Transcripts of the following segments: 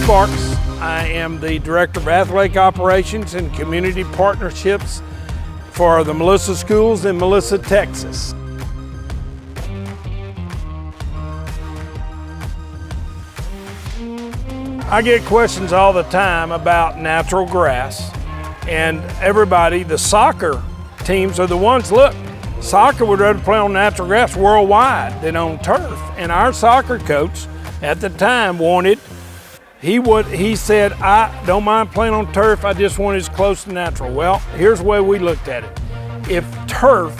Sparks. I am the Director of Athletic Operations and Community Partnerships for the Melissa Schools in Melissa, Texas. I get questions all the time about natural grass, and everybody, the soccer teams are the ones, look, soccer would rather play on natural grass worldwide than on turf. And our soccer coach at the time wanted, he said, I don't mind playing on turf, I just want it as close to natural. Well, here's the way we looked at it. If turf,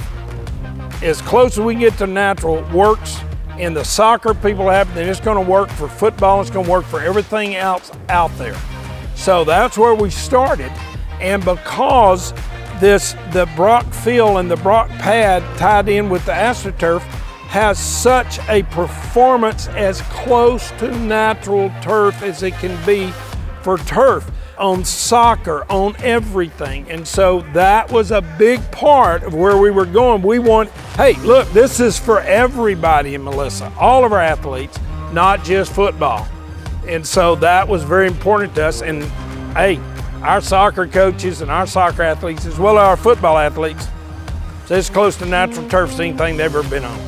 as close as we can get to natural, works and the soccer people have it, then it's gonna work for football, it's gonna work for everything else out there. So that's where we started. And because the BrockFILL and the Brock pad tied in with the AstroTurf has such a performance as close to natural turf as it can be for turf, on soccer, on everything. And so that was a big part of where we were going. We want, hey, look, this is for everybody in Melissa, all of our athletes, not just football. And so that was very important to us. And hey, our soccer coaches and our soccer athletes, as well as our football athletes, it's as close to natural turf as anything they've ever been on.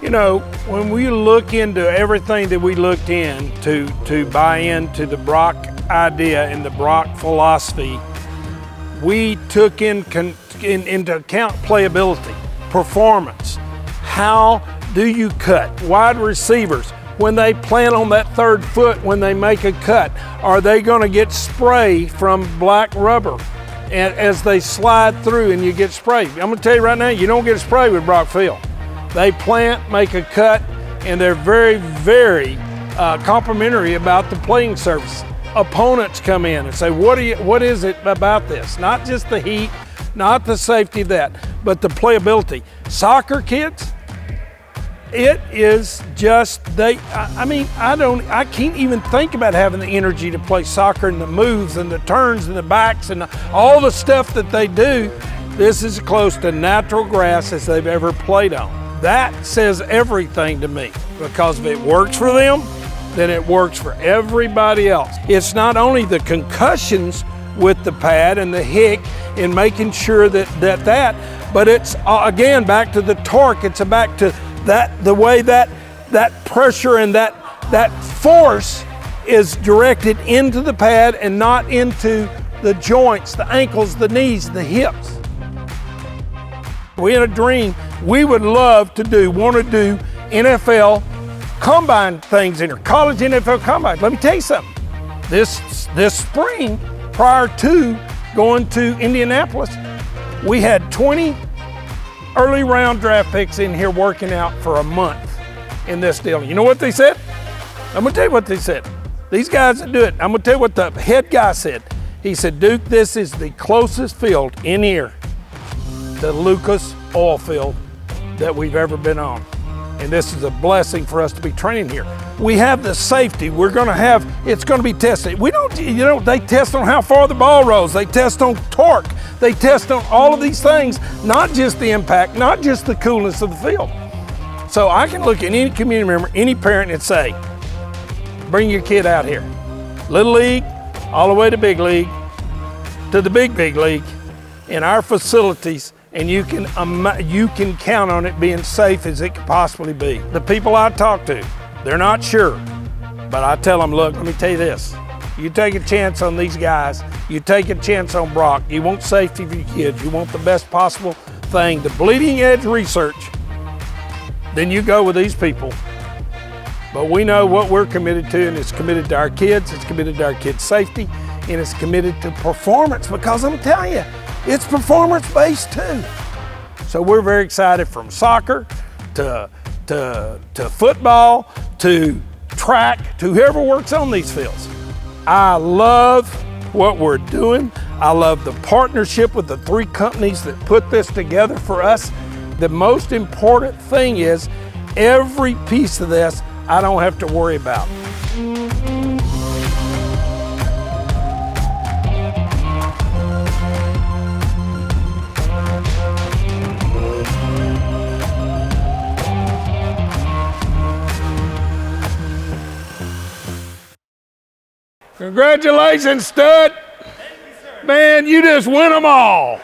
You know, when we look into everything that we looked in to buy into the Brock idea and the Brock philosophy, we took into account playability, performance. How do you cut? Wide receivers, when they plant on that third foot, when they make a cut, are they going to get spray from black rubber and as they slide through and you get sprayed? I'm going to tell you right now, you don't get a spray with BrockFILL. They plant, make a cut, and they're very, very complimentary about the playing surface. Opponents come in and say, what is it about this? Not just the heat, not the safety of that, but the playability. Soccer kids, it is just, I can't even think about having the energy to play soccer and the moves and the turns and the backs and all the stuff that they do. This is as close to natural grass as they've ever played on. That says everything to me, because if it works for them, then it works for everybody else. It's not only the concussions with the pad and the hick and making sure that, but it's again back to the torque. It's back to the way that pressure and that force is directed into the pad and not into the joints, the ankles, the knees, the hips. We had a dream. We would love to want to do NFL combine things in here, college NFL combine. Let me tell you something. This spring, prior to going to Indianapolis, we had 20 early round draft picks in here working out for a month in this deal. You know what they said? I'm gonna tell you what they said. These guys that do it, I'm gonna tell you what the head guy said. He said, Duke, this is the closest field in here to Lucas oil field that we've ever been on. And this is a blessing for us to be training here. We have the safety. It's gonna be tested. They test on how far the ball rolls. They test on torque. They test on all of these things, not just the impact, not just the coolness of the field. So I can look at any community member, any parent and say, bring your kid out here. Little league, all the way to big league, to the big league, in our facilities, and you can count on it being safe as it could possibly be. The people I talk to, they're not sure, but I tell them, look, let me tell you this. You take a chance on these guys, you take a chance on Brock, you want safety for your kids, you want the best possible thing, the bleeding edge research, then you go with these people. But we know what we're committed to, and it's committed to our kids, it's committed to our kids' safety, and it's committed to performance, because I'm telling you, it's performance-based too. So we're very excited, from soccer to football to track to whoever works on these fields. I love what we're doing. I love the partnership with the three companies that put this together for us. The most important thing is every piece of this I don't have to worry about. Congratulations, Stud. Man, you just win them all.